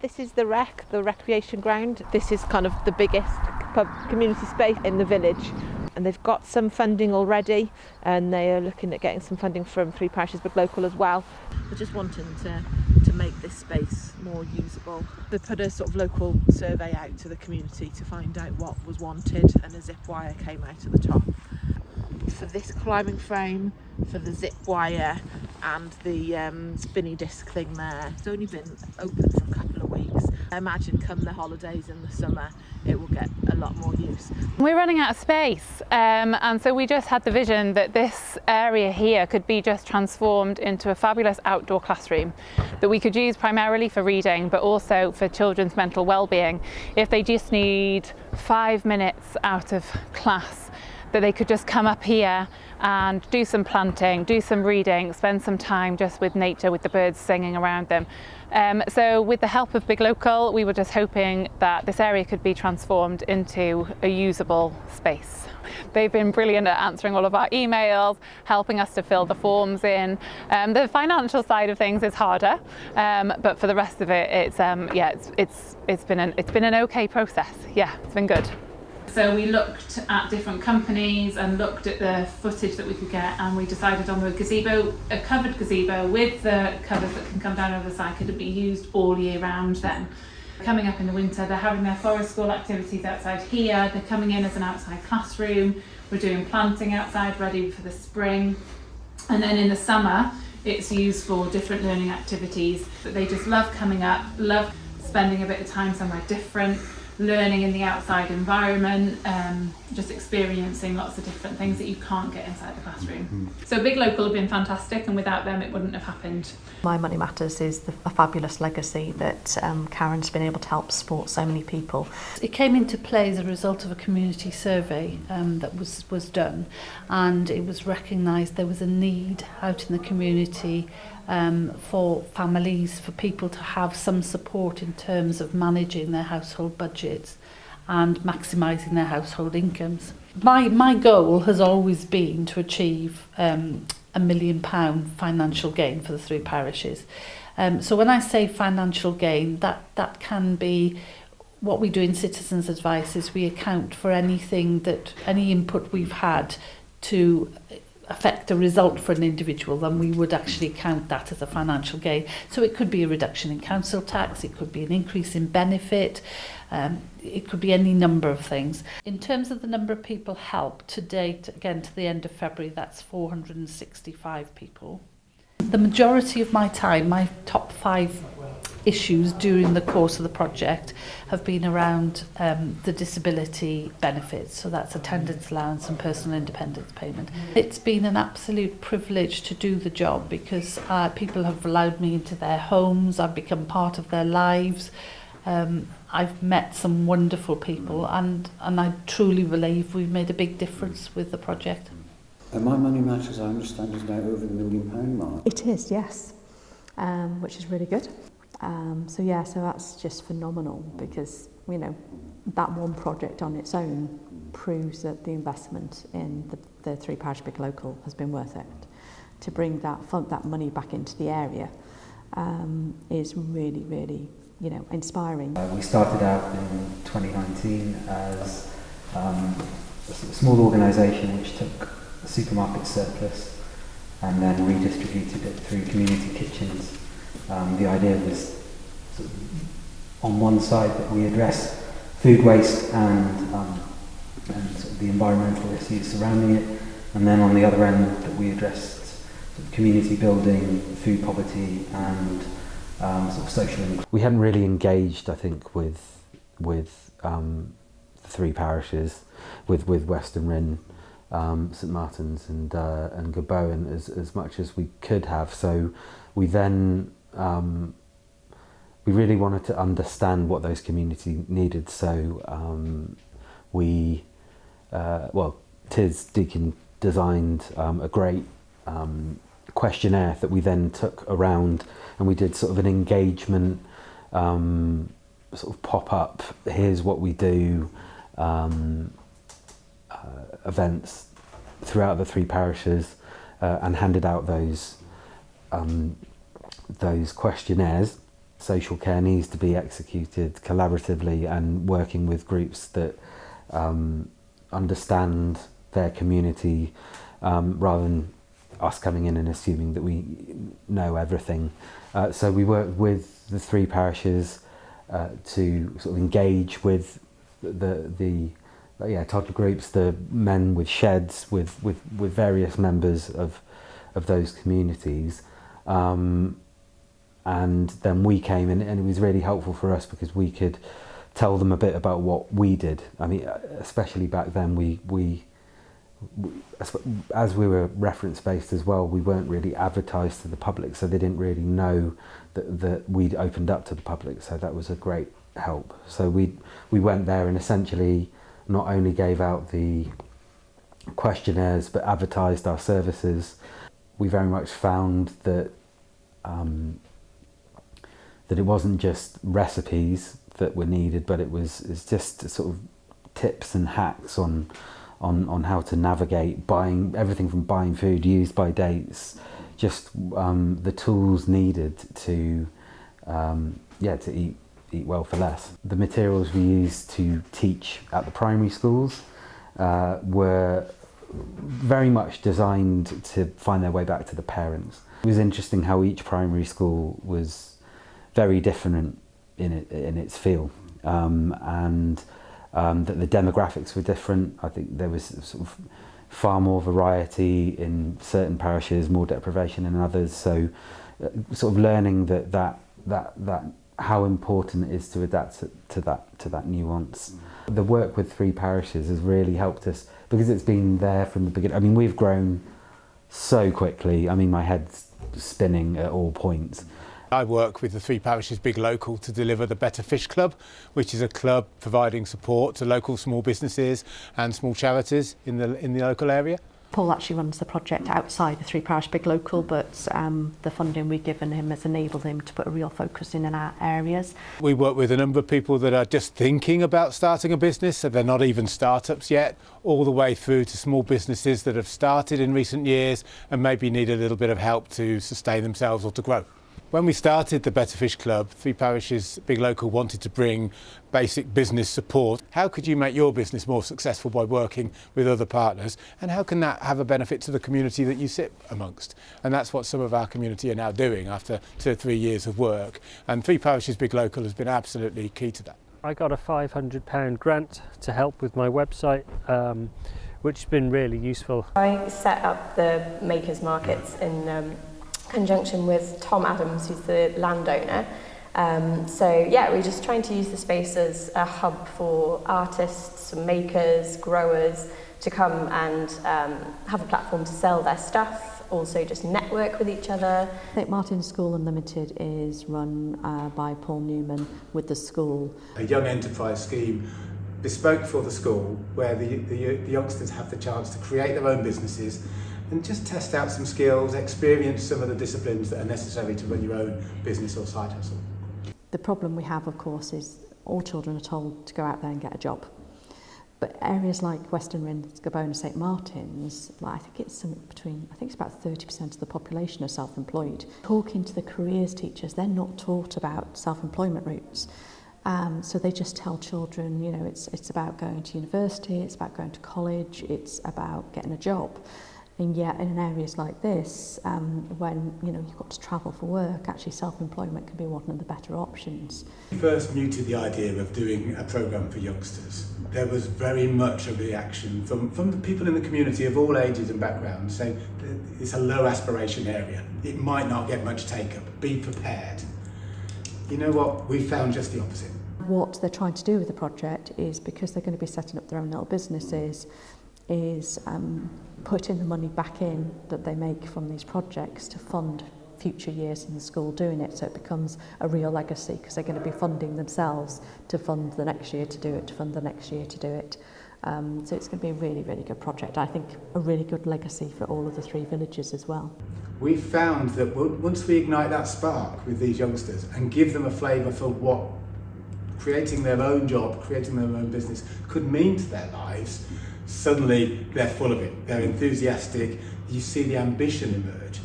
This is the recreation ground. This is kind of the biggest community space in the village. And they've got some funding already, and they are looking at getting some funding from Three Parishes Big Local as well. We're just wanting to make this space more usable. They put a sort of local survey out to the community to find out what was wanted, and a zip wire came out at the top. For this climbing frame, for the zip wire and the spinny disc thing there, it's only been open for a couple of weeks. I imagine come the holidays in the summer it will get a lot more use. We're running out of space, and so we just had the vision that this area here could be just transformed into a fabulous outdoor classroom that we could use primarily for reading, but also for children's mental well-being. If they just need 5 minutes out of class, that they could just come up here and do some planting, do some reading, spend some time just with nature, with the birds singing around them. So with the help of Big Local, we were just hoping that this area could be transformed into a usable space. They've been brilliant at answering all of our emails, helping us to fill the forms in. The financial side of things is harder, but for the rest of it, it's been an okay process. Yeah, it's been good. So we looked at different companies and looked at the footage that we could get, and we decided on the gazebo, a covered gazebo with the covers that can come down over the side, could be used all year round then. Coming up in the winter, they're having their forest school activities outside here, they're coming in as an outside classroom, we're doing planting outside ready for the spring, and then in the summer it's used for different learning activities. But they just love coming up, love spending a bit of time somewhere different, learning in the outside environment, just experiencing lots of different things that you can't get inside the classroom. So Big Local have been fantastic, and without them it wouldn't have happened. My Money Matters is a fabulous legacy that Karen's been able to help support so many people. It came into play as a result of a community survey that was done, and it was recognised there was a need out in the community for families, for people to have some support in terms of managing their household budgets and maximising their household incomes. My goal has always been to achieve £1 million financial gain for the three parishes. So when I say financial gain, that can be what we do in Citizens Advice is we account for anything that any input we've had to affect a result for an individual, then we would actually count that as a financial gain. So it could be a reduction in council tax, it could be an increase in benefit, it could be any number of things. In terms of the number of people helped to date, again to the end of February, that's 465 people. The majority of my time, my top 5 issues during the course of the project have been around the disability benefits, so that's attendance allowance and personal independence payment. It's been an absolute privilege to do the job because people have allowed me into their homes, I've become part of their lives, I've met some wonderful people, and I truly believe we've made a big difference with the project. My Money Matters, I understand, is now over the £1 million mark. It is, yes, which is really good. So that's just phenomenal because, you know, that one project on its own proves that the investment in the Three Parish Big Local has been worth it. To bring that money back into the area is really, really, you know, inspiring. We started out in 2019 as a small organisation which took a supermarket surplus and then redistributed it through community kitchens. The idea was sort of on one side that we address food waste and sort of the environmental issues surrounding it, and then on the other end that we addressed sort of community building, food poverty, and sort of social inclusion. We hadn't really engaged, I think, with the three parishes, with Western Ryn, St Martin's and Gobowen as much as we could have. So we then we really wanted to understand what those communities needed. So Tiz Deacon designed a great questionnaire that we then took around, and we did sort of an engagement sort of pop-up, here's what we do, events throughout the three parishes, and handed out those questionnaires. social care needs to be executed collaboratively and working with groups that understand their community rather than us coming in and assuming that we know everything. So we work with the 3 parishes to sort of engage with the toddler groups, the men with sheds, with various members of those communities. And then we came in, and it was really helpful for us because we could tell them a bit about what we did. I mean, especially back then, we as we were reference based as well, we weren't really advertised to the public, so they didn't really know that we'd opened up to the public. So that was a great help. So we went there and essentially not only gave out the questionnaires but advertised our services. We very much found that that it wasn't just recipes that were needed, but it's just sort of tips and hacks on how to navigate buying everything from buying food, used by dates, just the tools needed to eat well for less. The materials we used to teach at the primary schools were very much designed to find their way back to the parents. It was interesting how each primary school was very different in its feel, and that the demographics were different. I think there was sort of far more variety in certain parishes, more deprivation in others. So, sort of learning that how important it is to adapt to that nuance. The work with 3 parishes has really helped us because it's been there from the beginning. I mean, we've grown so quickly. I mean, my head's spinning at all points. I work with the 3 parishes Big Local to deliver the Better Fish Club, which is a club providing support to local small businesses and small charities in the local area. Paul actually runs the project outside the 3 parish Big Local, but the funding we've given him has enabled him to put a real focus in our areas. We work with a number of people that are just thinking about starting a business, so they're not even startups yet, all the way through to small businesses that have started in recent years and maybe need a little bit of help to sustain themselves or to grow. When we started the Better Fish Club, 3 parishes Big Local wanted to bring basic business support. How could you make your business more successful by working with other partners, and how can that have a benefit to the community that you sit amongst? And that's what some of our community are now doing after 2 or 3 years of work, and 3 parishes Big Local has been absolutely key to that. I got a £500 grant to help with my website, which has been really useful. I set up the Makers Markets in conjunction with Tom Adams, who's the landowner. We're just trying to use the space as a hub for artists, makers, growers to come and have a platform to sell their stuff, also just network with each other. St Martin's School Unlimited is run by Paul Newman with the school. A young enterprise scheme bespoke for the school where the youngsters have the chance to create their own businesses and just test out some skills, experience some of the disciplines that are necessary to run your own business or side hustle. The problem we have, of course, is all children are told to go out there and get a job. But areas like Western Rin, Scarbona, St Martin's, I think it's about 30% of the population are self-employed. Talking to the careers teachers, they're not taught about self-employment routes. So they just tell children, it's about going to university, it's about going to college, it's about getting a job. And yet in areas like this, when you've got to travel for work, actually self-employment can be one of the better options. When we first mooted the idea of doing a programme for youngsters, there was very much a reaction from the people in the community of all ages and backgrounds saying it's a low aspiration area, it might not get much take-up, be prepared. You know what, we found just the opposite. What they're trying to do with the project is, because they're going to be setting up their own little businesses, is putting the money back in that they make from these projects to fund future years in the school doing it, so it becomes a real legacy, because they're going to be funding themselves to fund the next year to do it, to fund the next year to do it. So it's going to be a really, really good project. I think a really good legacy for all of the 3 villages as well. We found that once we ignite that spark with these youngsters and give them a flavour for what creating their own job, creating their own business could mean to their lives, suddenly they're full of it, they're enthusiastic, you see the ambition emerge.